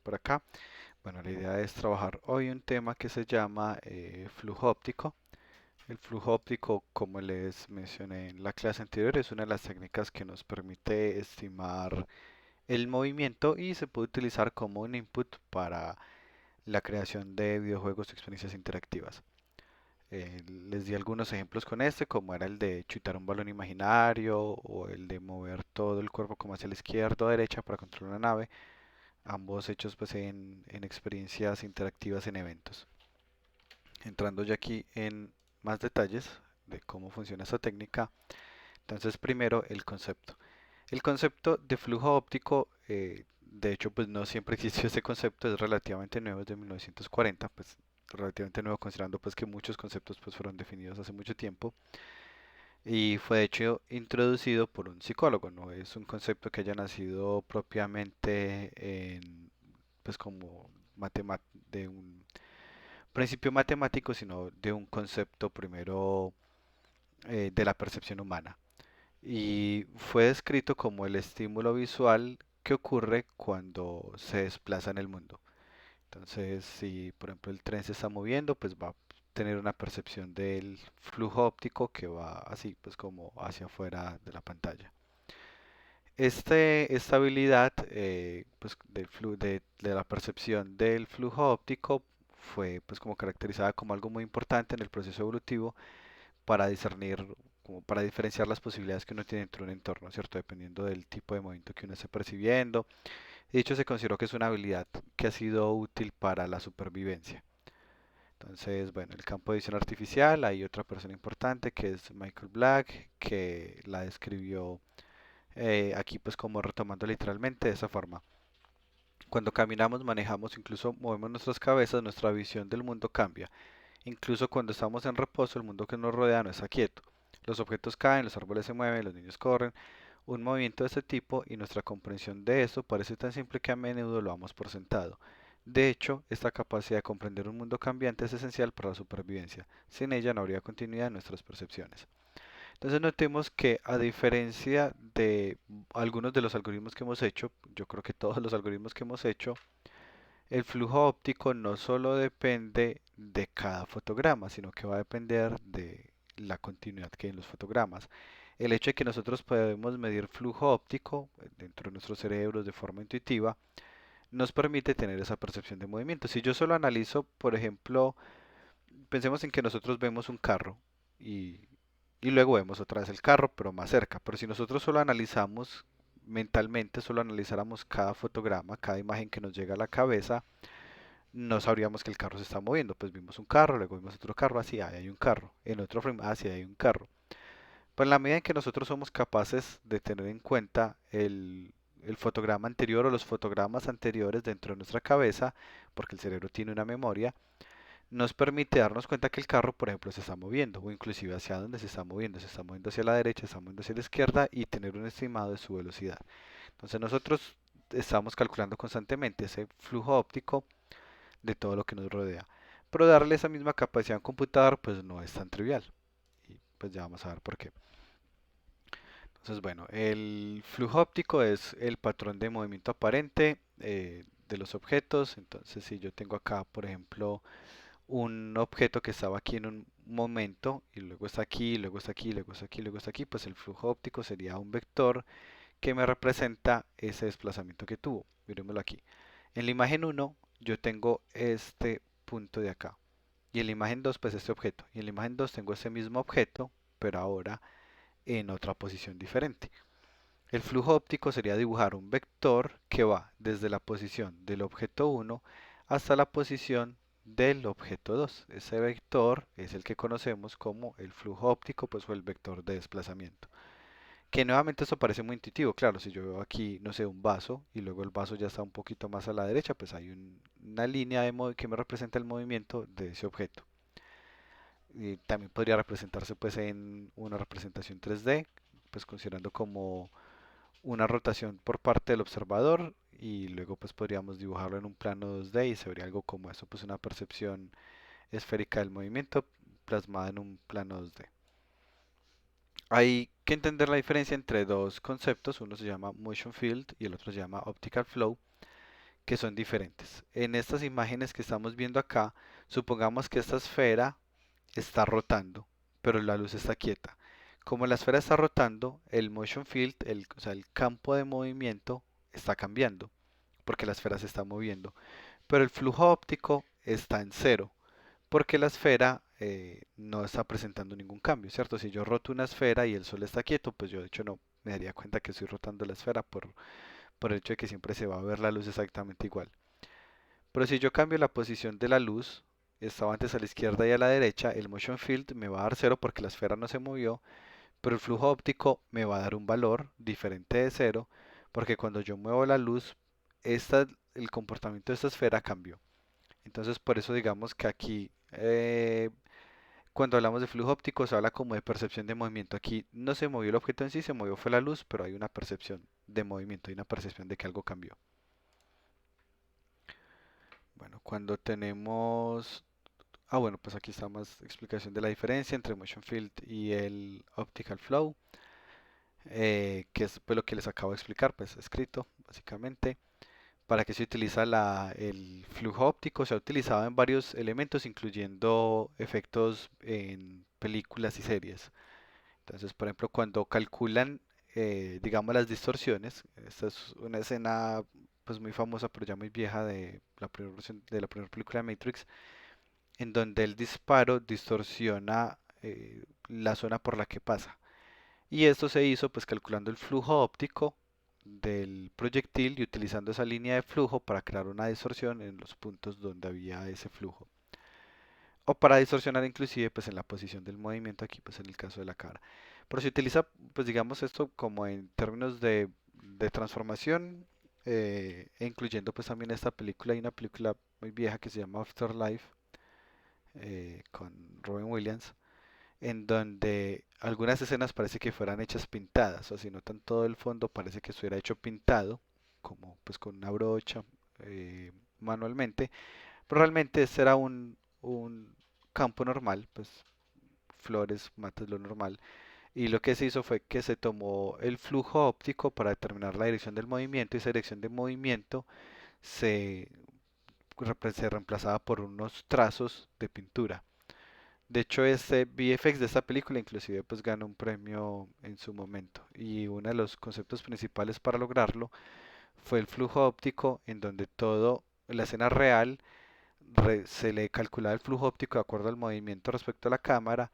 por acá. Bueno, la idea es trabajar hoy un tema que se llama flujo óptico. El flujo óptico, como les mencioné en la clase anterior, es una de las técnicas que nos permite estimar el movimiento y se puede utilizar como un input para la creación de videojuegos y experiencias interactivas. Les di algunos ejemplos con este, como era el de chutar un balón imaginario o el de mover todo el cuerpo como hacia la izquierda o derecha para controlar una nave, ambos hechos pues en experiencias interactivas en eventos. Entrando ya aquí en más detalles de cómo funciona esta técnica, entonces primero el concepto. El concepto de flujo óptico, de hecho pues no siempre existió este concepto, es relativamente nuevo, es de 1940, pues relativamente nuevo considerando pues que muchos conceptos pues fueron definidos hace mucho tiempo y fue de hecho introducido por un psicólogo, no es un concepto que haya nacido propiamente en pues como de un principio matemático, sino de un concepto primero de la percepción humana. Y fue descrito como el estímulo visual que ocurre cuando se desplaza en el mundo. Entonces, si por ejemplo el tren se está moviendo, pues va a tener una percepción del flujo óptico que va así, pues como hacia afuera de la pantalla. Esta habilidad pues, de la percepción del flujo óptico fue pues como caracterizada como algo muy importante en el proceso evolutivo para discernir, como para diferenciar las posibilidades que uno tiene dentro de un entorno, ¿cierto? Dependiendo del tipo de movimiento que uno esté percibiendo. De hecho, se consideró que es una habilidad que ha sido útil para la supervivencia. Entonces, bueno, el campo de visión artificial, hay otra persona importante que es Michael Black, que la describió aquí pues como retomando literalmente de esa forma. Cuando caminamos, manejamos, incluso movemos nuestras cabezas, nuestra visión del mundo cambia. Incluso cuando estamos en reposo, el mundo que nos rodea no está quieto. Los objetos caen, los árboles se mueven, los niños corren. Un movimiento de este tipo y nuestra comprensión de esto parece tan simple que a menudo lo damos por sentado. De hecho, esta capacidad de comprender un mundo cambiante es esencial para la supervivencia. Sin ella no habría continuidad en nuestras percepciones. Entonces notemos que a diferencia de algunos de los algoritmos que hemos hecho, yo creo que todos los algoritmos que hemos hecho, el flujo óptico no solo depende de cada fotograma, sino que va a depender de la continuidad que hay en los fotogramas. El hecho de que nosotros podemos medir flujo óptico dentro de nuestros cerebros de forma intuitiva nos permite tener esa percepción de movimiento. Si yo solo analizo, por ejemplo, pensemos en que nosotros vemos un carro y, y luego vemos otra vez el carro, pero más cerca. Pero si nosotros solo analizamos mentalmente, solo analizáramos cada fotograma, cada imagen que nos llega a la cabeza, no sabríamos que el carro se está moviendo. Pues vimos un carro, luego vimos otro carro, así, ahí hay un carro. En otro frame, así hay un carro. Pues en la medida en que nosotros somos capaces de tener en cuenta el fotograma anterior o los fotogramas anteriores dentro de nuestra cabeza, porque el cerebro tiene una memoria, nos permite darnos cuenta que el carro, por ejemplo, se está moviendo, o inclusive hacia dónde se está moviendo hacia la derecha, se está moviendo hacia la izquierda y tener un estimado de su velocidad. Entonces nosotros estamos calculando constantemente ese flujo óptico de todo lo que nos rodea. Pero darle esa misma capacidad a un computador pues no es tan trivial. Y pues ya vamos a ver por qué. Entonces bueno, el flujo óptico es el patrón de movimiento aparente de los objetos. Entonces si yo tengo acá, por ejemplo, un objeto que estaba aquí en un momento y luego está aquí, luego está aquí, luego está aquí, luego está aquí, pues el flujo óptico sería un vector que me representa ese desplazamiento que tuvo. Miremoslo aquí. En la imagen uno yo tengo este punto de acá. Y en la imagen 2 pues este objeto. Y en la imagen 2 tengo ese mismo objeto, pero ahora en otra posición diferente. El flujo óptico sería dibujar un vector que va desde la posición del objeto uno hasta la posición del objeto 2. Ese vector es el que conocemos como el flujo óptico, pues o el vector de desplazamiento. Que nuevamente esto parece muy intuitivo, claro, si yo veo aquí, no sé, un vaso y luego el vaso ya está un poquito más a la derecha, pues hay una línea que me representa el movimiento de ese objeto. Y también podría representarse pues en una representación 3D, pues considerando como una rotación por parte del observador y luego pues podríamos dibujarlo en un plano 2D y se vería algo como eso, pues una percepción esférica del movimiento plasmada en un plano 2D. Hay que entender la diferencia entre dos conceptos, uno se llama motion field y el otro se llama optical flow, que son diferentes. En estas imágenes que estamos viendo acá, supongamos que esta esfera está rotando, pero la luz está quieta. Como la esfera está rotando, el motion field, o sea, el campo de movimiento está cambiando, porque la esfera se está moviendo. Pero el flujo óptico está en cero, porque la esfera no está presentando ningún cambio, ¿cierto? Si yo roto una esfera y el sol está quieto, pues yo de hecho no me daría cuenta que estoy rotando la esfera por el hecho de que siempre se va a ver la luz exactamente igual. Pero si yo cambio la posición de la luz, estaba antes a la izquierda y a la derecha, el motion field me va a dar cero porque la esfera no se movió, pero el flujo óptico me va a dar un valor diferente de cero, porque cuando yo muevo la luz, el comportamiento de esta esfera cambió. Entonces, por eso digamos que aquí, cuando hablamos de flujo óptico, se habla como de percepción de movimiento. Aquí no se movió el objeto en sí, se movió fue la luz, pero hay una percepción de movimiento, hay una percepción de que algo cambió. Bueno, cuando tenemos... Ah, bueno, pues aquí está más explicación de la diferencia entre motion field y el optical flow, que es pues, lo que les acabo de explicar, pues escrito, básicamente. ¿Para qué se utiliza el flujo óptico? Se ha utilizado en varios elementos, incluyendo efectos en películas y series. Entonces, por ejemplo, cuando calculan, digamos, las distorsiones, esta es una escena pues muy famosa, pero ya muy vieja de la primera película de Matrix, en donde el disparo distorsiona la zona por la que pasa. Y esto se hizo pues calculando el flujo óptico del proyectil y utilizando esa línea de flujo para crear una distorsión en los puntos donde había ese flujo. O para distorsionar inclusive pues en la posición del movimiento aquí pues en el caso de la cara. Pero se utiliza pues digamos esto como en términos de transformación, e incluyendo pues también esta película. Hay una película muy vieja que se llama Afterlife, con Robin Williams, en donde algunas escenas parece que fueran hechas pintadas, o si notan todo el fondo parece que estuviera hecho pintado, como pues con una brocha, manualmente, pero realmente este era un campo normal, pues flores, matas, lo normal, y lo que se hizo fue que se tomó el flujo óptico para determinar la dirección del movimiento, y esa dirección de movimiento se, se reemplazaba por unos trazos de pintura. De hecho, este VFX de esta película inclusive pues ganó un premio en su momento, y uno de los conceptos principales para lograrlo fue el flujo óptico, en donde todo la escena real se le calculaba el flujo óptico de acuerdo al movimiento respecto a la cámara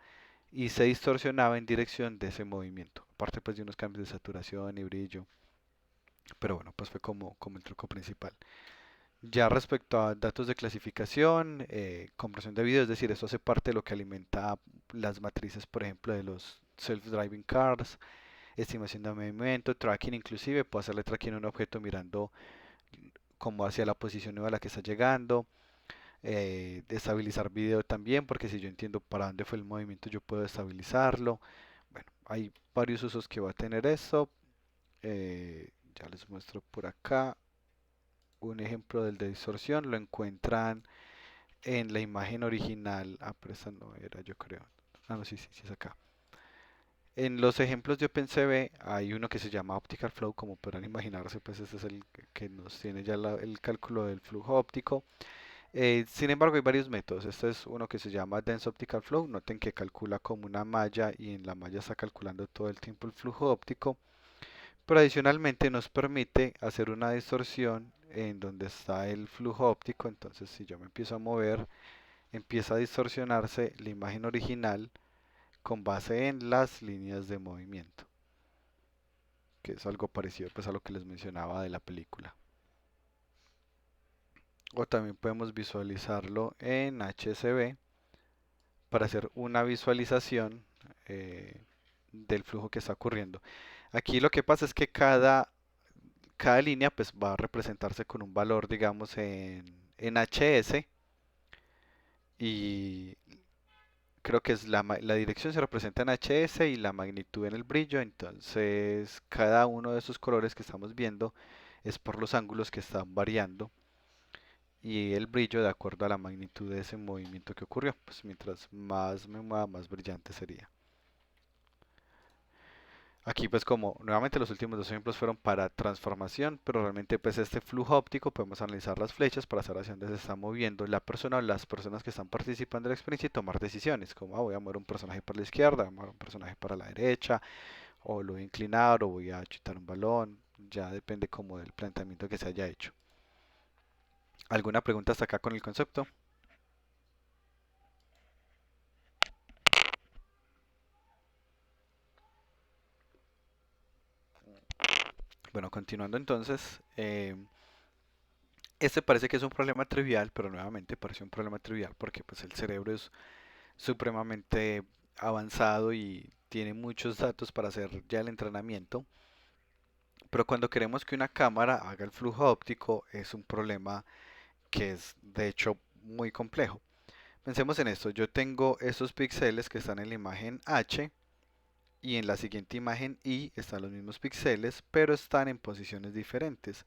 y se distorsionaba en dirección de ese movimiento, aparte pues de unos cambios de saturación y brillo, pero bueno, pues fue como el truco principal. Ya respecto a datos de clasificación, compresión de video, es decir, eso hace parte de lo que alimenta las matrices, por ejemplo, de los self-driving cars, estimación de movimiento, tracking, inclusive puedo hacerle tracking a un objeto mirando como hacia la posición nueva a la que está llegando, de estabilizar video también, porque si yo entiendo para dónde fue el movimiento, yo puedo estabilizarlo. Bueno, hay varios usos que va a tener esto. Ya les muestro por acá un ejemplo del de distorsión, lo encuentran en la imagen original. Ah, pero esta no era, yo creo. Ah, no, sí, sí, sí es acá. En los ejemplos de OpenCV hay uno que se llama Optical Flow, como podrán imaginarse, pues este es el que nos tiene ya el cálculo del flujo óptico. Sin embargo, hay varios métodos. Este es uno que se llama Dense Optical Flow. Noten que calcula como una malla y en la malla está calculando todo el tiempo el flujo óptico. Pero adicionalmente nos permite hacer una distorsión en donde está el flujo óptico. Entonces, si yo me empiezo a mover, empieza a distorsionarse la imagen original con base en las líneas de movimiento, que es algo parecido pues a lo que les mencionaba de la película. O también podemos visualizarlo en HSV para hacer una visualización del flujo que está ocurriendo. Aquí lo que pasa es que cada línea pues va a representarse con un valor, digamos, en HS, y creo que es la dirección se representa en HS y la magnitud en el brillo. Entonces cada uno de esos colores que estamos viendo es por los ángulos que están variando, y el brillo de acuerdo a la magnitud de ese movimiento que ocurrió. Pues mientras más me mueva, más brillante sería. Aquí pues como nuevamente los últimos dos ejemplos fueron para transformación, pero realmente pues este flujo óptico podemos analizar las flechas para saber hacia dónde se está moviendo la persona o las personas que están participando en la experiencia y tomar decisiones, como voy a mover un personaje para la izquierda, voy a mover un personaje para la derecha, o lo voy a inclinar o voy a chutar un balón, ya depende como del planteamiento que se haya hecho. ¿Alguna pregunta hasta acá con el concepto? Bueno, continuando entonces, este parece que es un problema trivial, pero nuevamente parece un problema trivial porque pues el cerebro es supremamente avanzado y tiene muchos datos para hacer ya el entrenamiento, pero cuando queremos que una cámara haga el flujo óptico es un problema que es de hecho muy complejo. Pensemos en esto, yo tengo esos píxeles que están en la imagen H y en la siguiente imagen Y están los mismos píxeles, pero están en posiciones diferentes.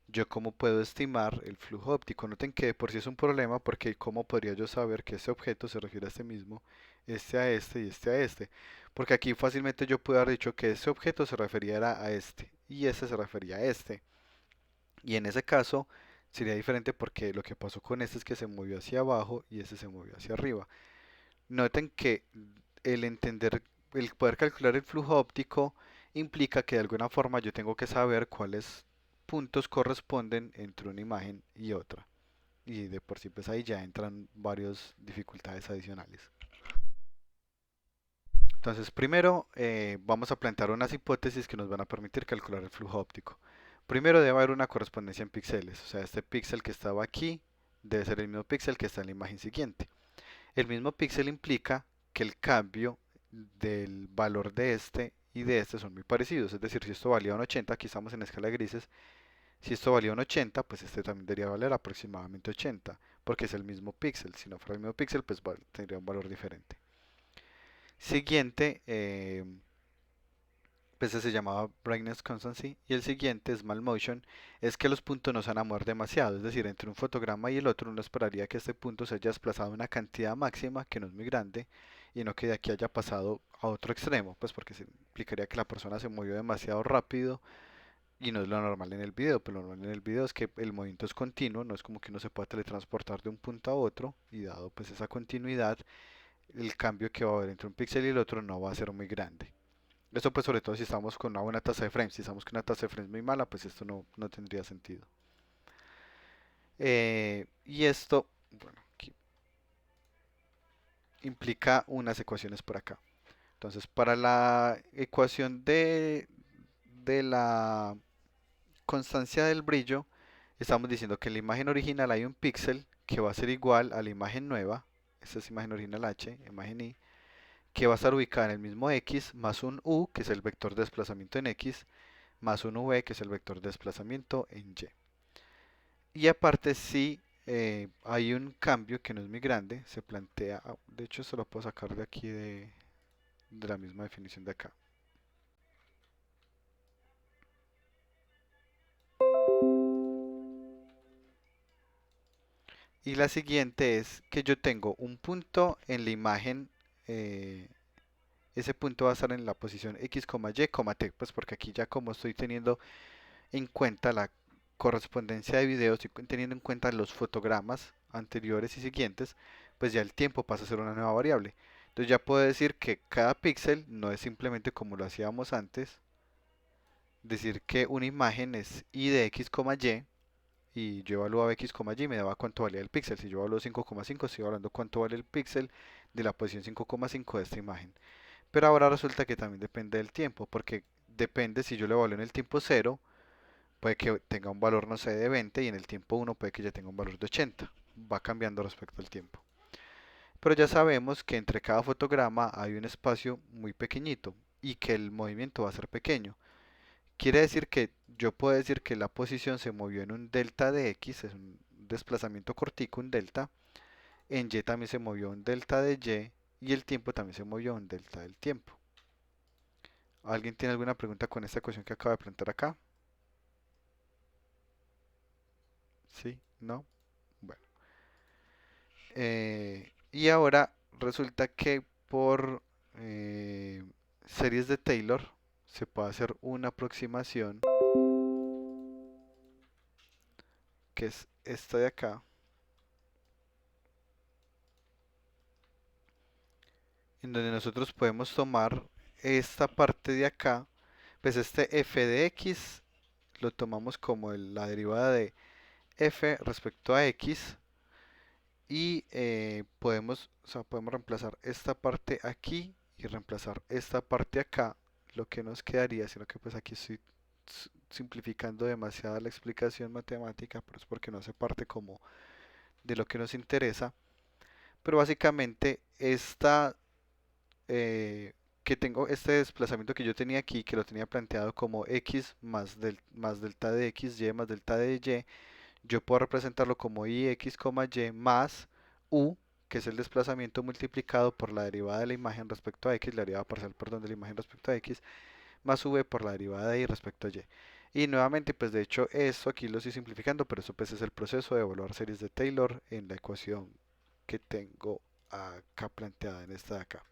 Yo cómo puedo estimar el flujo óptico. Noten que de por sí es un problema porque cómo podría yo saber que este objeto se refiere a este mismo, este a este y este a este. Porque aquí fácilmente yo puedo haber dicho que este objeto se referiera a este y este se refería a este. Y en ese caso sería diferente porque lo que pasó con este es que se movió hacia abajo y este se movió hacia arriba. Noten que el entender, el poder calcular el flujo óptico implica que de alguna forma yo tengo que saber cuáles puntos corresponden entre una imagen y otra. Y de por sí pues ahí ya entran varias dificultades adicionales. Entonces primero vamos a plantear unas hipótesis que nos van a permitir calcular el flujo óptico. Primero debe haber una correspondencia en píxeles, o sea, este píxel que estaba aquí debe ser el mismo píxel que está en la imagen siguiente. El mismo píxel implica que el cambio del valor de este y de este son muy parecidos. Es decir, si esto valía un 80, aquí estamos en escala de grises, si esto valía un 80, pues este también debería valer aproximadamente 80, porque es el mismo píxel. Si no fuera el mismo píxel, pues tendría un valor diferente. Siguiente, pues ese se llamaba Brightness Constancy, y el siguiente, Small Motion, es que los puntos no se van a mover demasiado, es decir, entre un fotograma y el otro uno esperaría que este punto se haya desplazado una cantidad máxima, que no es muy grande, y no que de aquí haya pasado a otro extremo, pues porque se implicaría que la persona se movió demasiado rápido y no es lo normal en el video, pero lo normal en el video es que el movimiento es continuo, no es como que uno se pueda teletransportar de un punto a otro, y dado pues esa continuidad, el cambio que va a haber entre un píxel y el otro no va a ser muy grande. Esto pues sobre todo si estamos con una buena tasa de frames. Si estamos con una tasa de frames muy mala, pues esto no tendría sentido. Y esto, bueno, aquí implica unas ecuaciones por acá. Entonces, para la ecuación de la constancia del brillo, estamos diciendo que en la imagen original hay un píxel que va a ser igual a la imagen nueva. Esta es imagen original H, imagen Y, que va a estar ubicada en el mismo X más un U, que es el vector de desplazamiento en X, más un v, que es el vector de desplazamiento en y. Y aparte, si hay un cambio que no es muy grande, se plantea, de hecho esto lo puedo sacar de aquí de la misma definición de acá. Y la siguiente es que yo tengo un punto en la imagen, eh, ese punto va a estar en la posición x, y, t, pues porque aquí ya como estoy teniendo en cuenta la correspondencia de videos, estoy teniendo en cuenta los fotogramas anteriores y siguientes, pues ya el tiempo pasa a ser una nueva variable. Entonces ya puedo decir que cada píxel no es simplemente como lo hacíamos antes, decir que una imagen es y de x, y yo evaluaba x, y me daba cuánto valía el píxel. Si yo evalúo 5,5, estoy hablando cuánto vale el píxel de la posición 5,5 de esta imagen. Pero ahora resulta que también depende del tiempo, porque depende si yo lo evalúo en el tiempo cero, puede que tenga un valor, no sé, de 20 y en el tiempo uno puede que ya tenga un valor de 80. Va cambiando respecto al tiempo. Pero ya sabemos que entre cada fotograma hay un espacio muy pequeñito y que el movimiento va a ser pequeño. Quiere decir que yo puedo decir que la posición se movió en un delta de x, es un desplazamiento cortico, un delta. En y también se movió un delta de y el tiempo también se movió un delta del tiempo. ¿Alguien tiene alguna pregunta con esta ecuación que acabo de plantear acá? ¿Sí? ¿No? Bueno. Y ahora resulta que por series de Taylor, se puede hacer una aproximación, que es esta de acá, en donde nosotros podemos tomar esta parte de acá, pues este f de x lo tomamos como la derivada de f respecto a x y podemos, o sea, podemos reemplazar esta parte aquí y reemplazar esta parte acá, lo que nos quedaría, sino que pues aquí estoy simplificando demasiado la explicación matemática, pero es porque no hace parte como de lo que nos interesa, pero básicamente esta que tengo este desplazamiento que yo tenía aquí, que lo tenía planteado como x más delta de x, y más delta de y, yo puedo representarlo como ix, y más u, que es el desplazamiento multiplicado por la derivada de la imagen respecto a x, la derivada parcial, perdón, de la imagen respecto a x, más v por la derivada de y respecto a y. Y nuevamente, pues de hecho, esto aquí lo estoy simplificando, pero eso pues es el proceso de evaluar series de Taylor en la ecuación que tengo acá planteada en esta de acá.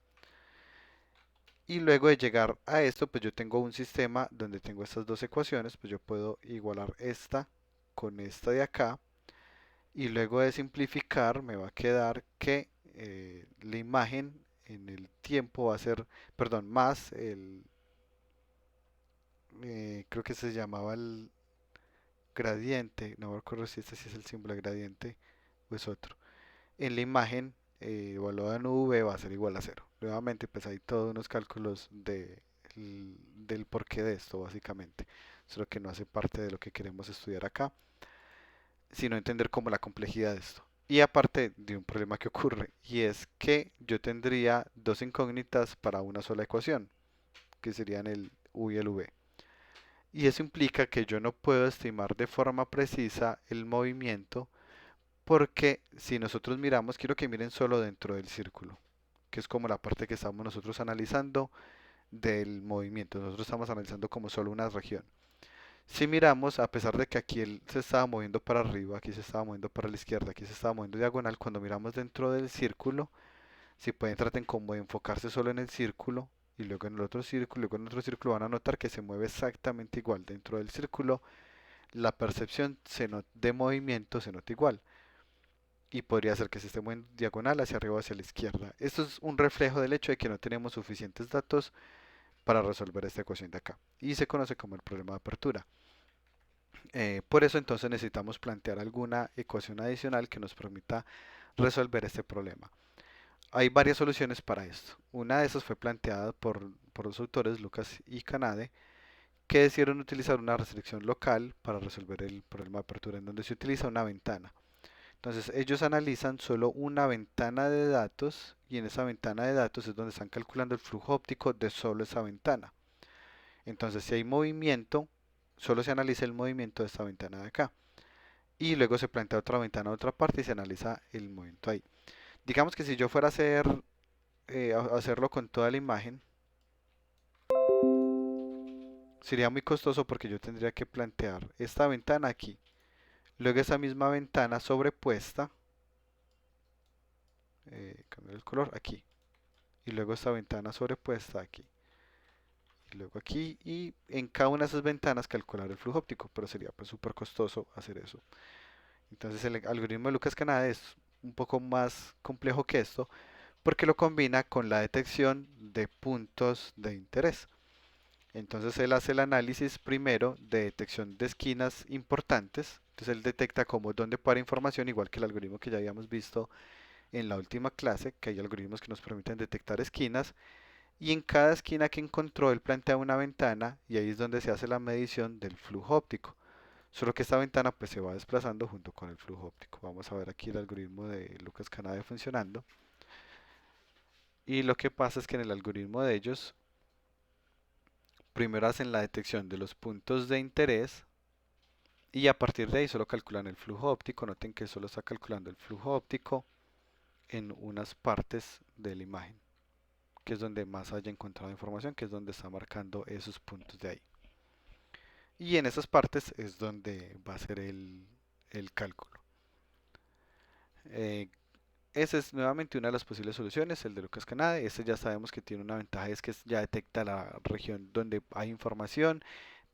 Y luego de llegar a esto, pues yo tengo un sistema donde tengo estas dos ecuaciones, pues yo puedo igualar esta con esta de acá. Y luego de simplificar, me va a quedar que la imagen en el tiempo va a ser, perdón, más creo que se llamaba el gradiente, no me acuerdo si este sí es el símbolo de gradiente o es otro. En la imagen evaluada en v va a ser igual a cero. Nuevamente, pues hay todos unos cálculos del porqué de esto, básicamente. Solo que no hace parte de lo que queremos estudiar acá, sino entender como la complejidad de esto. Y aparte de un problema que ocurre, y es que yo tendría dos incógnitas para una sola ecuación, que serían el u y el v. Y eso implica que yo no puedo estimar de forma precisa el movimiento, porque si nosotros miramos, quiero que miren solo dentro del círculo, que es como la parte que estamos nosotros analizando del movimiento. Nosotros estamos analizando como solo una región. Si miramos, a pesar de que aquí él se estaba moviendo para arriba, aquí se estaba moviendo para la izquierda, aquí se estaba moviendo diagonal, cuando miramos dentro del círculo, si pueden traten como de enfocarse solo en el círculo y luego en el otro círculo, y luego en el otro círculo van a notar que se mueve exactamente igual. Dentro del círculo, la percepción de movimiento se nota igual. Y podría ser que se esté moviendo diagonal hacia arriba o hacia la izquierda. Esto es un reflejo del hecho de que no tenemos suficientes datos para resolver esta ecuación de acá. Y se conoce como el problema de apertura. Por eso entonces necesitamos plantear alguna ecuación adicional que nos permita resolver este problema. Hay varias soluciones para esto. Una de esas fue planteada por los autores Lucas y Canade, que decidieron utilizar una restricción local para resolver el problema de apertura, en donde se utiliza una ventana. Entonces ellos analizan solo una ventana de datos y en esa ventana de datos es donde están calculando el flujo óptico de solo esa ventana. Entonces si hay movimiento, solo se analiza el movimiento de esta ventana de acá. Y luego se plantea otra ventana a otra parte y se analiza el movimiento ahí. Digamos que si yo fuera a hacerlo con toda la imagen, sería muy costoso porque yo tendría que plantear esta ventana aquí, luego esa misma ventana sobrepuesta, cambiar el color aquí, y luego esta ventana sobrepuesta aquí, y luego aquí, y en cada una de esas ventanas calcular el flujo óptico, pero sería pues súper costoso hacer eso. Entonces el algoritmo de Lucas-Canade es un poco más complejo que esto, porque lo combina con la detección de puntos de interés. Entonces él hace el análisis primero de detección de esquinas importantes. Entonces él detecta como dónde para información, igual que el algoritmo que ya habíamos visto en la última clase, que hay algoritmos que nos permiten detectar esquinas. Y en cada esquina que encontró, él plantea una ventana y ahí es donde se hace la medición del flujo óptico. Solo que esta ventana pues se va desplazando junto con el flujo óptico. Vamos a ver aquí el algoritmo de Lucas Canade funcionando. Y lo que pasa es que en el algoritmo de ellos, primero hacen la detección de los puntos de interés y a partir de ahí solo calculan el flujo óptico. Noten que solo está calculando el flujo óptico en unas partes de la imagen, que es donde más haya encontrado información, que es donde está marcando esos puntos de ahí. Y en esas partes es donde va a ser el cálculo. Eh, esa es nuevamente una de las posibles soluciones, el de Lucas Canade. Este ya sabemos que tiene una ventaja, es que ya detecta la región donde hay información,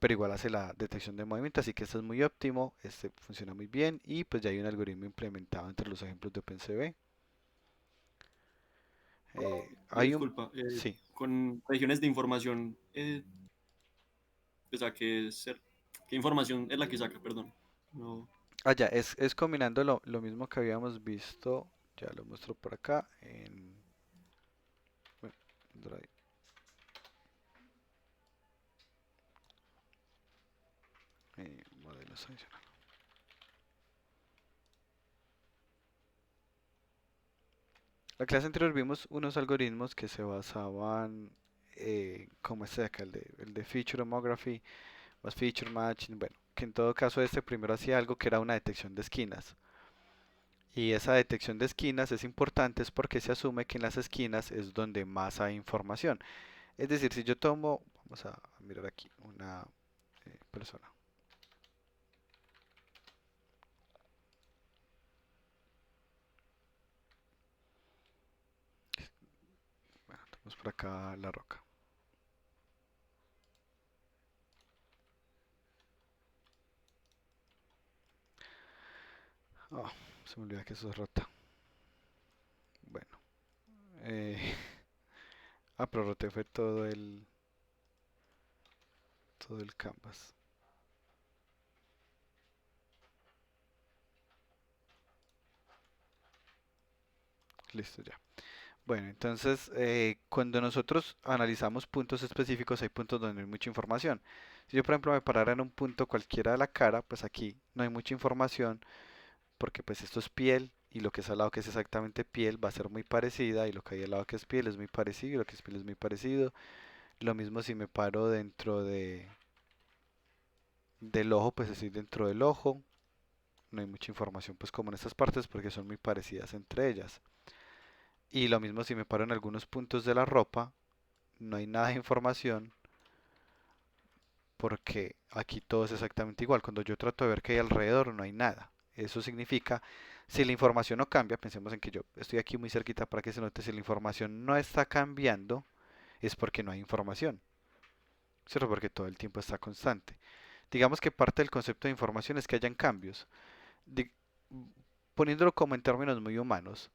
pero igual hace la detección de movimiento, así que este es muy óptimo, este funciona muy bien y pues ya hay un algoritmo implementado entre los ejemplos de OpenCV. Hay un, Disculpa, sí, con regiones de información, o sea, ¿qué información es la que saca? Perdón. No. ya, es combinando lo mismo que habíamos visto, ya lo muestro por acá en bueno, Drive. Modelos adicionales. La clase anterior vimos unos algoritmos que se basaban, como este de acá, el de Feature Homography, más Feature Matching, bueno, que en todo caso este primero hacía algo que era una detección de esquinas. Y esa detección de esquinas es importante es porque se asume que en las esquinas es donde más hay información. Es decir, si yo tomo, vamos a mirar aquí, una persona. Bueno, tenemos por acá la roca. Oh, se me olvida que eso es rota. Bueno, eh, pero roté fue todo el canvas. Listo ya. Bueno, entonces cuando nosotros analizamos puntos específicos hay puntos donde no hay mucha información. Si yo por ejemplo me parara en un punto cualquiera de la cara, pues aquí no hay mucha información porque pues esto es piel y lo que es al lado que es exactamente piel va a ser muy parecida y lo que hay al lado que es piel es muy parecido y lo que es piel es muy parecido. Lo mismo si me paro dentro del ojo, pues estoy dentro del ojo. No hay mucha información pues como en estas partes porque son muy parecidas entre ellas. Y lo mismo si me paro en algunos puntos de la ropa, no hay nada de información porque aquí todo es exactamente igual. Cuando yo trato de ver qué hay alrededor, no hay nada. Eso significa, si la información no cambia, pensemos en que yo estoy aquí muy cerquita para que se note, si la información no está cambiando, es porque no hay información, ¿cierto? Porque todo el tiempo está constante. Digamos que parte del concepto de información es que hayan cambios. Di- Poniéndolo como en términos muy humanos,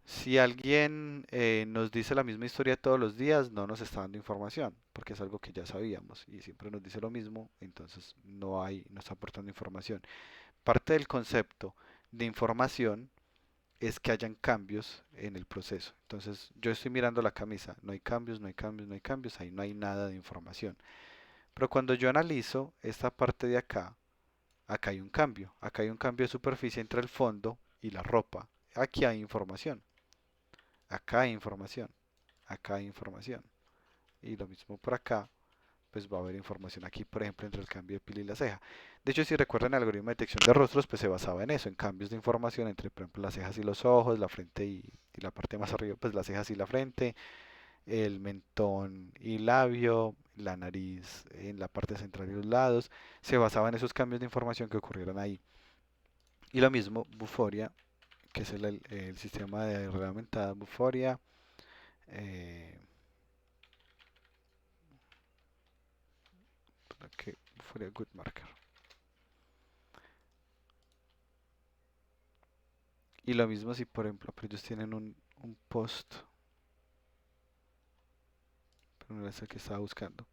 si alguien nos dice la misma historia todos los días, no nos está dando información, porque es algo que ya sabíamos y siempre nos dice lo mismo, entonces no está aportando información. Parte del concepto de información es que hayan cambios en el proceso. Entonces, yo estoy mirando la camisa, no hay cambios, no hay cambios, no hay cambios, ahí no hay nada de información. Pero cuando yo analizo esta parte de acá, acá hay un cambio. Acá hay un cambio de superficie entre el fondo y la ropa. Aquí hay información. Acá hay información. Acá hay información. Y lo mismo por acá, pues va a haber información aquí, por ejemplo, entre el cambio de piel y la ceja. De hecho, si recuerdan el algoritmo de detección de rostros, pues se basaba en eso, en cambios de información entre, por ejemplo, las cejas y los ojos, la frente y la parte más arriba, pues las cejas y la frente, el mentón y labio, la nariz en la parte central y los lados. Se basaba en esos cambios de información que ocurrieron ahí. Y lo mismo, Buforia, que es el sistema de realidad aumentada, Buforia. eh, Buforia Good Marker. Y lo mismo si, por ejemplo, pero ellos tienen un post, pero no es el que estaba buscando.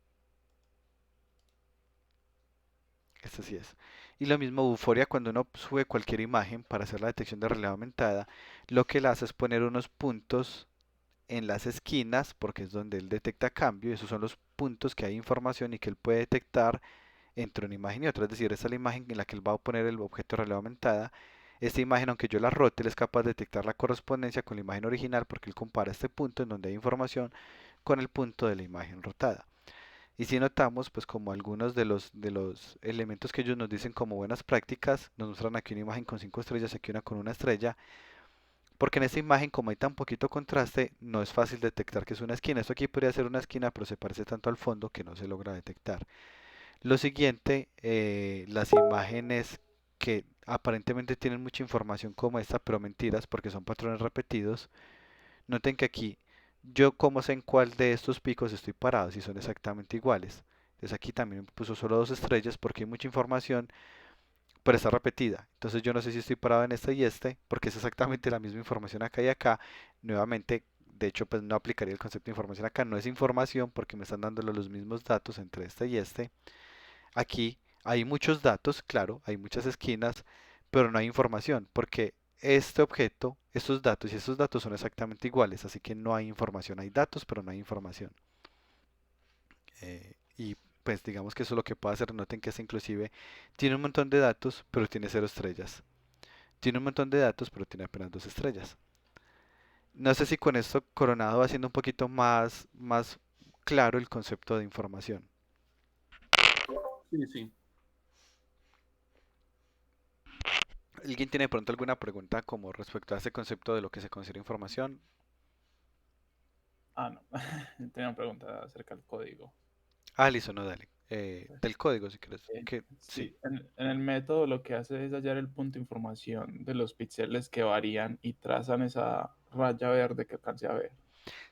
Este sí es. Y lo mismo Buforia, cuando uno sube cualquier imagen para hacer la detección de realidad aumentada, lo que él hace es poner unos puntos en las esquinas, porque es donde él detecta cambio, y esos son los puntos que hay información y que él puede detectar entre una imagen y otra. Es decir, esta es la imagen en la que él va a poner el objeto de realidad aumentada. Esta imagen, aunque yo la rote, él es capaz de detectar la correspondencia con la imagen original porque él compara este punto en donde hay información con el punto de la imagen rotada. Y si notamos, pues como algunos de los elementos que ellos nos dicen como buenas prácticas, nos muestran aquí una imagen con 5 estrellas, aquí una con una estrella, porque en esta imagen, como hay tan poquito contraste, no es fácil detectar que es una esquina. Esto aquí podría ser una esquina, pero se parece tanto al fondo que no se logra detectar. Lo siguiente, las imágenes que aparentemente tienen mucha información como esta, pero mentiras porque son patrones repetidos. Noten que aquí yo como sé en cuál de estos picos estoy parado, si son exactamente iguales. Entonces aquí también me puso solo 2 estrellas porque hay mucha información, pero está repetida. Entonces yo no sé si estoy parado en este y este, porque es exactamente la misma información acá y acá. Nuevamente, de hecho, pues no aplicaría el concepto de información acá. No es información porque me están dando los mismos datos entre este y este. Aquí hay muchos datos, claro, hay muchas esquinas, pero no hay información, porque este objeto, estos datos y estos datos son exactamente iguales, así que no hay información. Hay datos, pero no hay información. Y pues digamos que eso es lo que puede hacer. Noten que este inclusive tiene un montón de datos, pero tiene 0 estrellas. Tiene un montón de datos, pero tiene apenas 2 estrellas. No sé si con esto Coronado va haciendo un poquito más claro el concepto de información. Sí, sí. ¿Alguien tiene de pronto alguna pregunta como respecto a este concepto de lo que se considera información? Ah, no. Tenía una pregunta acerca del código. Ah, listo, no, dale. Del código, si quieres. Que sí. Sí, en el método lo que hace es hallar el punto de información de los píxeles que varían y trazan esa raya verde que alcancé a ver.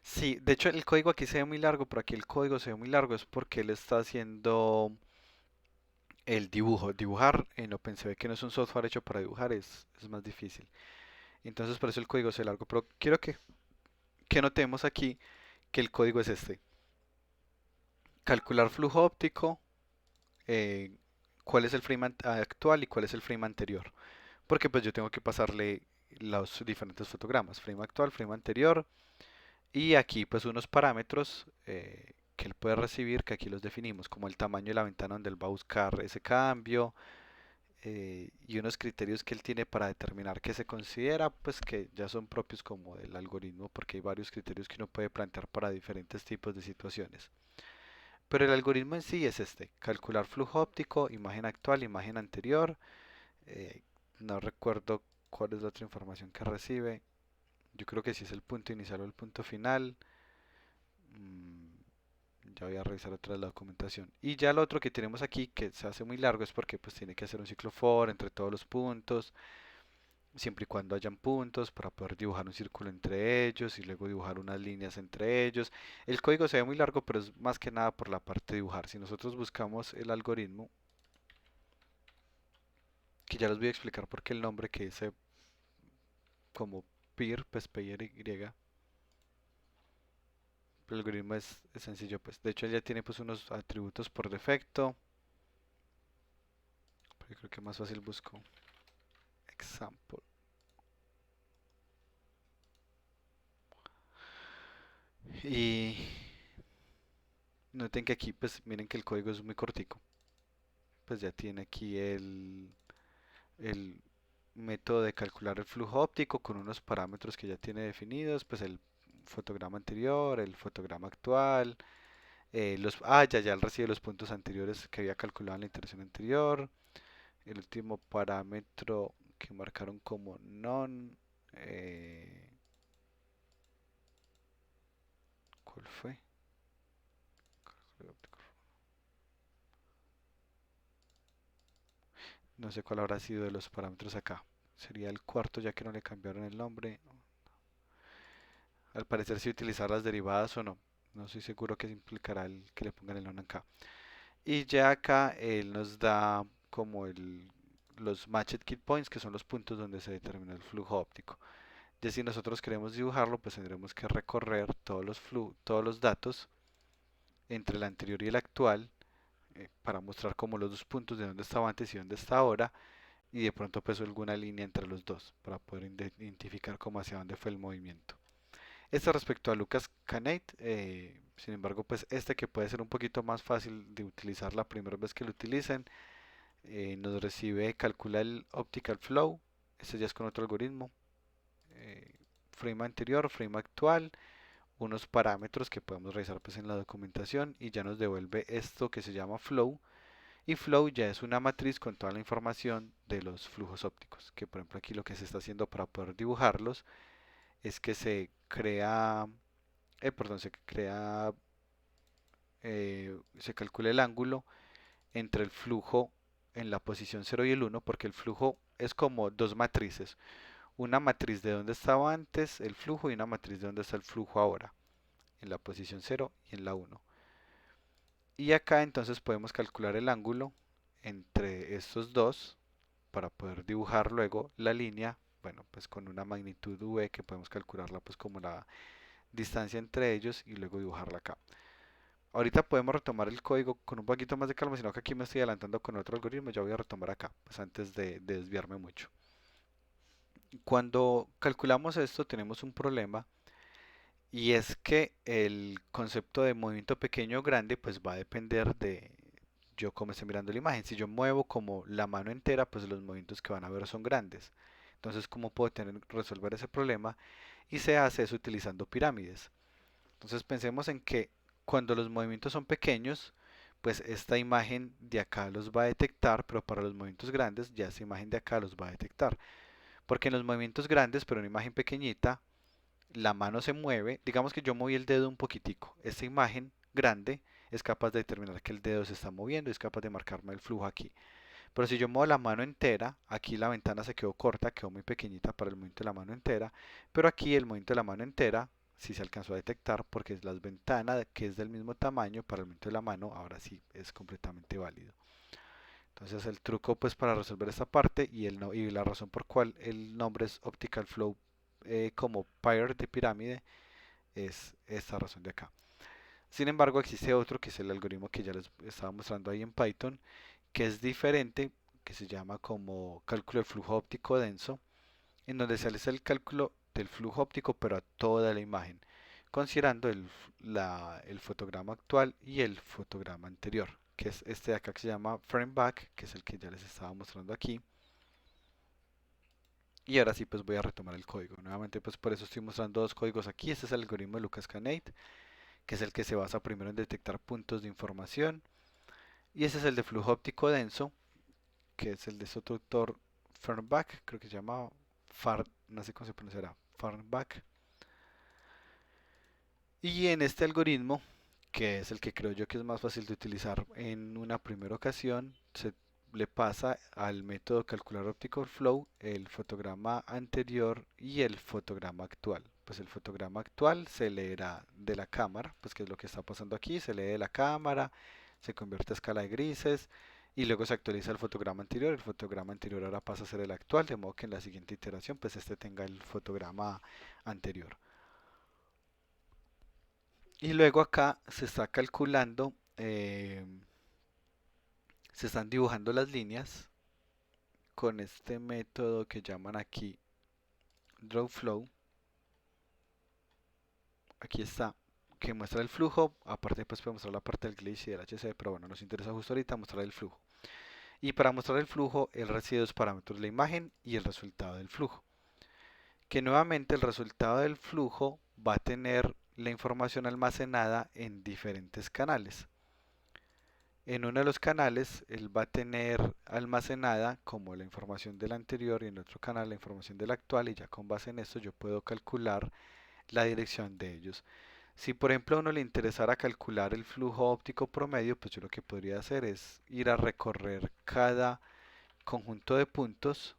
Sí, de hecho el código aquí se ve muy largo, pero aquí el código se ve muy largo, es porque él está haciendo el dibujo. Dibujar en OpenCV, que no es un software hecho para dibujar, es más difícil. Entonces por eso el código se ve largo. Pero quiero que notemos aquí que el código es este. Calcular flujo óptico, eh, cuál es el frame actual y cuál es el frame anterior. Porque pues yo tengo que pasarle los diferentes fotogramas, frame actual, frame anterior, y aquí pues unos parámetros que él puede recibir, que aquí los definimos, como el tamaño de la ventana donde él va a buscar ese cambio, y unos criterios que él tiene para determinar qué se considera, pues que ya son propios como del algoritmo, porque hay varios criterios que uno puede plantear para diferentes tipos de situaciones. Pero el algoritmo en sí es este: calcular flujo óptico, imagen actual, imagen anterior. eh, no recuerdo cuál es la otra información que recibe. Yo creo que si es el punto inicial o el punto final. Mm, ya voy a revisar otra vez la documentación. Y ya lo otro que tenemos aquí, que se hace muy largo, es porque pues tiene que hacer un ciclo for entre todos los puntos, siempre y cuando hayan puntos, para poder dibujar un círculo entre ellos y luego dibujar unas líneas entre ellos. El código se ve muy largo, pero es más que nada por la parte de dibujar. Si nosotros buscamos el algoritmo, que ya les voy a explicar por qué el nombre que dice como PIR, pues PIR, el algoritmo es sencillo, pues. De hecho, él ya tiene pues unos atributos por defecto. Pero yo creo que más fácil busco example. Y noten que aquí, pues miren que el código es muy cortico. Pues ya tiene aquí el método de calcular el flujo óptico con unos parámetros que ya tiene definidos, pues el fotograma anterior, el fotograma actual, ya él recibe los puntos anteriores que había calculado en la iteración anterior, el último parámetro que marcaron como non, ¿cuál fue? No sé cuál habrá sido de los parámetros acá. Sería el cuarto ya que no le cambiaron el nombre. Al parecer si utilizar las derivadas o no. No estoy seguro que implicará el que le pongan el non acá. Y ya acá él nos da como los matched key points, que son los puntos donde se determina el flujo óptico. Ya si nosotros queremos dibujarlo, pues tendremos que recorrer todos los datos entre el anterior y el actual, para mostrar como los dos puntos de dónde estaba antes y dónde está ahora, y de pronto pues alguna línea entre los dos para poder identificar cómo hacia dónde fue el movimiento. Esto respecto a Lucas Canate, sin embargo, pues este que puede ser un poquito más fácil de utilizar la primera vez que lo utilicen, nos recibe, calcula el optical flow, este ya es con otro algoritmo, eh, frame anterior, frame actual, unos parámetros que podemos revisar pues en la documentación, y ya nos devuelve esto que se llama flow, y flow ya es una matriz con toda la información de los flujos ópticos, que por ejemplo aquí lo que se está haciendo para poder dibujarlos es que se calcula el ángulo entre el flujo en la posición 0 y el 1, porque el flujo es como dos matrices. Una matriz de dónde estaba antes el flujo y una matriz de dónde está el flujo ahora, en la posición 0 y en la 1. Y acá entonces podemos calcular el ángulo entre estos dos para poder dibujar luego la línea, bueno, pues con una magnitud v que podemos calcularla pues como la distancia entre ellos y luego dibujarla acá. Ahorita podemos retomar el código con un poquito más de calma, sino que aquí me estoy adelantando con otro algoritmo, ya voy a retomar acá, pues antes de desviarme mucho. Cuando calculamos esto tenemos un problema y es que el concepto de movimiento pequeño o grande pues va a depender de yo cómo esté mirando la imagen. Si yo muevo como la mano entera, pues los movimientos que van a ver son grandes. Entonces, ¿cómo puedo resolver ese problema? Y se hace eso utilizando pirámides. Entonces pensemos en que cuando los movimientos son pequeños, pues esta imagen de acá los va a detectar, pero para los movimientos grandes ya esta imagen de acá los va a detectar. Porque en los movimientos grandes, pero en una imagen pequeñita, la mano se mueve, digamos que yo moví el dedo un poquitico, esta imagen grande es capaz de determinar que el dedo se está moviendo, es capaz de marcarme el flujo aquí. Pero si yo muevo la mano entera, aquí la ventana se quedó corta, quedó muy pequeñita para el movimiento de la mano entera, pero aquí el movimiento de la mano entera sí se alcanzó a detectar porque es la ventana que es del mismo tamaño para el movimiento de la mano, ahora sí es completamente válido. Entonces el truco pues para resolver esta parte y la razón por cual el nombre es Optical Flow como Pyre de pirámide es esta razón de acá. Sin embargo existe otro que es el algoritmo que ya les estaba mostrando ahí en Python que es diferente, que se llama como cálculo de flujo óptico denso, en donde se hace el cálculo del flujo óptico pero a toda la imagen, considerando el fotograma actual y el fotograma anterior, que es este de acá que se llama frame back, que es el que ya les estaba mostrando aquí. Y ahora sí pues voy a retomar el código. Nuevamente pues por eso estoy mostrando dos códigos aquí. Este es el algoritmo de Lucas Canate, que es el que se basa primero en detectar puntos de información. Y ese es el de flujo óptico denso, que es el de su autor Fernbach, creo que se llama no sé cómo se pronunciará, Fernbach. Y en este algoritmo, que es el que creo yo que es más fácil de utilizar en una primera ocasión, se le pasa al método calcular optical flow el fotograma anterior y el fotograma actual. Pues el fotograma actual se leerá de la cámara, pues que es lo que está pasando aquí, se lee de la cámara, se convierte a escala de grises y luego se actualiza el fotograma anterior. El fotograma anterior ahora pasa a ser el actual, de modo que en la siguiente iteración pues este tenga el fotograma anterior. Y luego acá se está calculando, se están dibujando las líneas con este método que llaman aquí Draw Flow. Aquí está, que muestra el flujo. Aparte pues puede mostrar la parte del glitch y del HC, pero bueno, nos interesa justo ahorita mostrar el flujo. Y para mostrar el flujo, él recibe dos parámetros, la imagen y el resultado del flujo. Que nuevamente el resultado del flujo va a tener la información almacenada en diferentes canales. En uno de los canales él va a tener almacenada como la información del anterior y en otro canal la información del actual y ya con base en esto yo puedo calcular la dirección de ellos. Si por ejemplo a uno le interesara calcular el flujo óptico promedio, pues yo lo que podría hacer es ir a recorrer cada conjunto de puntos,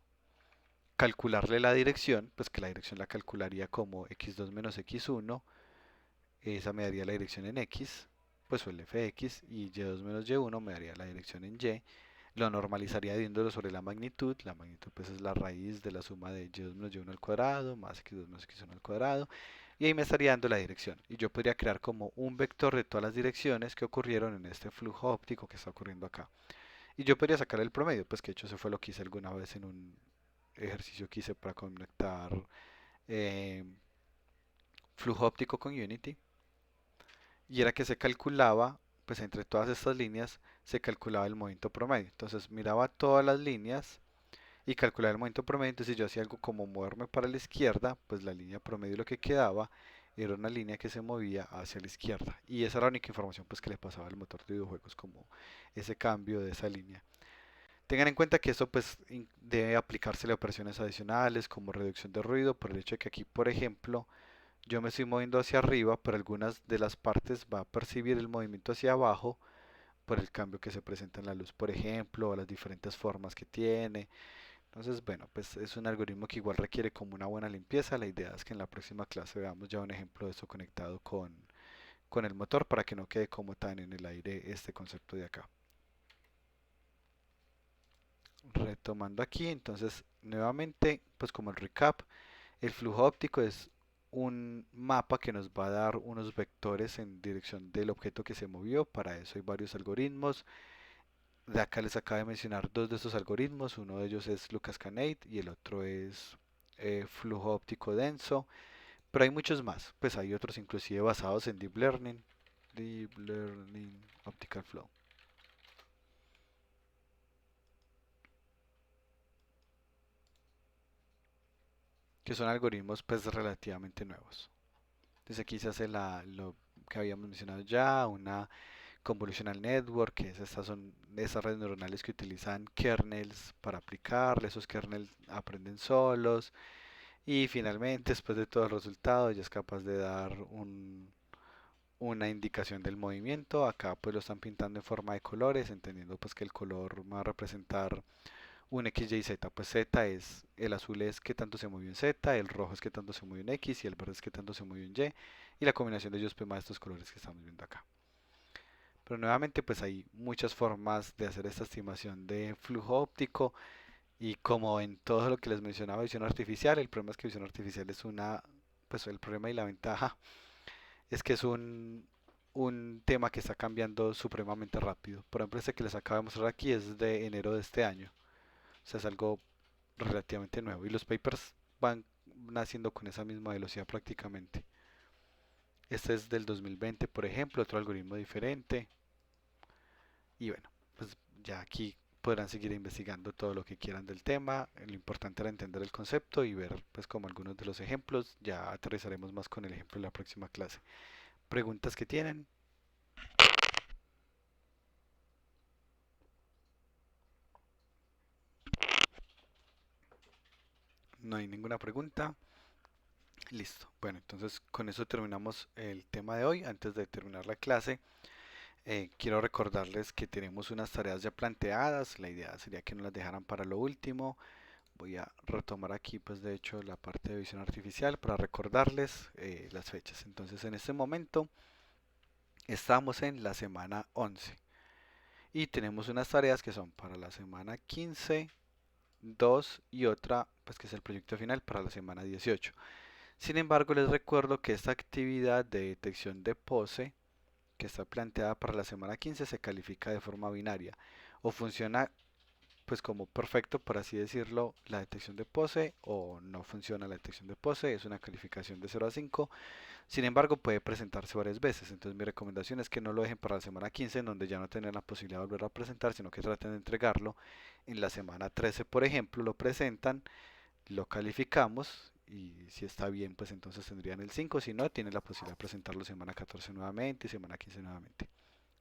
calcularle la dirección, pues que la dirección la calcularía como x2 menos x1, esa me daría la dirección en x, pues o el fx, y y2 menos y1 me daría la dirección en y. Lo normalizaría dividiéndolo sobre la magnitud pues es la raíz de la suma de y2 menos y1 al cuadrado más x2 menos x1 al cuadrado, y ahí me estaría dando la dirección. Y yo podría crear como un vector de todas las direcciones que ocurrieron en este flujo óptico que está ocurriendo acá. Y yo podría sacar el promedio, pues que de hecho eso fue lo que hice alguna vez en un ejercicio que hice para conectar eh, flujo óptico con Unity. Y era que se calculaba, pues entre todas estas líneas, se calculaba el movimiento promedio. Entonces miraba todas las líneas y calculaba el movimiento promedio. Entonces si yo hacía algo como moverme para la izquierda, pues la línea promedio lo que quedaba era una línea que se movía hacia la izquierda. Y esa era la única información pues que le pasaba al motor de videojuegos, como ese cambio de esa línea. Tengan en cuenta que esto pues debe aplicársele a operaciones adicionales como reducción de ruido, por el hecho de que aquí, por ejemplo, yo me estoy moviendo hacia arriba, pero algunas de las partes va a percibir el movimiento hacia abajo por el cambio que se presenta en la luz, por ejemplo, o las diferentes formas que tiene. Entonces, bueno, pues es un algoritmo que igual requiere como una buena limpieza. La idea es que en la próxima clase veamos ya un ejemplo de esto conectado con el motor para que no quede como tan en el aire este concepto de acá. Retomando aquí, entonces nuevamente, pues como el recap, el flujo óptico es un mapa que nos va a dar unos vectores en dirección del objeto que se movió. Para eso hay varios algoritmos. De acá les acabo de mencionar dos de estos algoritmos. Uno de ellos es Lucas Canate y el otro es flujo óptico denso. Pero hay muchos más. Pues hay otros inclusive basados en Deep Learning. Deep Learning Optical Flow. Que son algoritmos pues relativamente nuevos. Entonces aquí se hace lo que habíamos mencionado ya, una convolutional network, que es estas son esas redes neuronales que utilizan kernels para aplicar, esos kernels aprenden solos y finalmente después de todo el resultado ya es capaz de dar una indicación del movimiento. Acá pues lo están pintando en forma de colores, entendiendo pues que el color va a representar un X, Y, Z. Pues Z es, el azul es que tanto se movió en Z, el rojo es que tanto se movió en X y el verde es que tanto se movió en Y. Y la combinación de ellos pues más estos colores que estamos viendo acá. Pero nuevamente pues hay muchas formas de hacer esta estimación de flujo óptico y como en todo lo que les mencionaba visión artificial, el problema es que visión artificial es pues el problema y la ventaja es que es un tema que está cambiando supremamente rápido. Por ejemplo, este que les acabo de mostrar aquí es de enero de este año. O sea, es algo relativamente nuevo y los papers van naciendo con esa misma velocidad prácticamente. Este es del 2020, por ejemplo, otro algoritmo diferente. Y bueno, pues ya aquí podrán seguir investigando todo lo que quieran del tema. Lo importante era entender el concepto y ver pues como algunos de los ejemplos. Ya aterrizaremos más con el ejemplo en la próxima clase. ¿Preguntas que tienen? No hay ninguna pregunta. Listo. Bueno, entonces con eso terminamos el tema de hoy. Antes de terminar la clase, quiero recordarles que tenemos unas tareas ya planteadas. La idea sería que no las dejaran para lo último. Voy a retomar aquí, pues de hecho, la parte de visión artificial para recordarles las fechas. Entonces, en este momento estamos en la semana 11 y tenemos unas tareas que son para la semana 15, 2 y otra, pues que es el proyecto final para la semana 18. Sin embargo, les recuerdo que esta actividad de detección de pose que está planteada para la semana 15 se califica de forma binaria o funciona pues como perfecto, por así decirlo, la detección de pose o no funciona la detección de pose, es una calificación de 0 a 5, sin embargo puede presentarse varias veces, entonces mi recomendación es que no lo dejen para la semana 15 en donde ya no tienen la posibilidad de volver a presentar, sino que traten de entregarlo en la semana 13, por ejemplo, lo presentan, lo calificamos y si está bien pues entonces tendrían el 5, si no tienen la posibilidad de presentarlo semana 14 nuevamente y semana 15 nuevamente.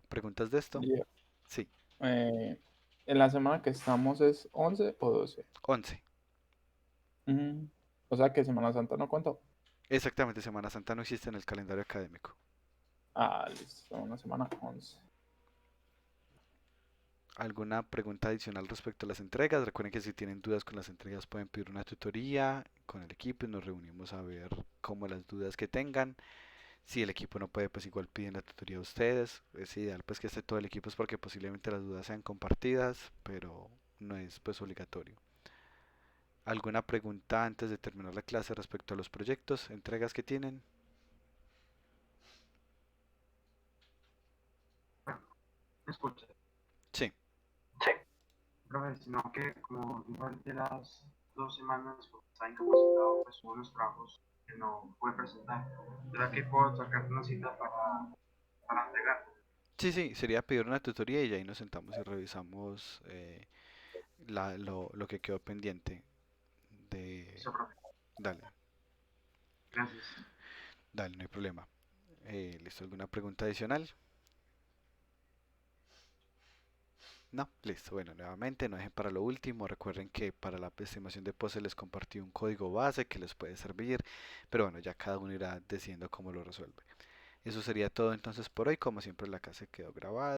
¿Preguntas de esto? Yeah. Sí, Eh, ¿En la semana que estamos es 11 o 12? 11. Mm, o sea que Semana Santa no contó. Exactamente, Semana Santa no existe en el calendario académico. Ah, listo, una semana 11. ¿Alguna pregunta adicional respecto a las entregas? Recuerden que si tienen dudas con las entregas pueden pedir una tutoría con el equipo y nos reunimos a ver cómo las dudas que tengan. Si el equipo no puede, pues igual piden la tutoría a ustedes. Es ideal pues que esté todo el equipo es porque posiblemente las dudas sean compartidas, pero no es pues obligatorio. ¿Alguna pregunta antes de terminar la clase respecto a los proyectos, entregas que tienen? Escucha, Sí. profe, sino que como durante las 2 semanas pues, está incapacitado, pues hubo unos trabajos que no puede presentar. ¿Será que puedo sacar una cita para entregar? Sí, sí, sería pedir una tutoría y ya ahí nos sentamos y revisamos lo que quedó pendiente de... Listo, profe. Dale, Gracias. dale, no hay problema. ¿Listo? ¿Alguna pregunta adicional? No, listo. Bueno, nuevamente, no dejen para lo último. Recuerden que para la estimación de pose les compartí un código base que les puede servir, pero bueno, ya cada uno irá decidiendo cómo lo resuelve. Eso sería todo entonces por hoy. Como siempre, la clase quedó grabada.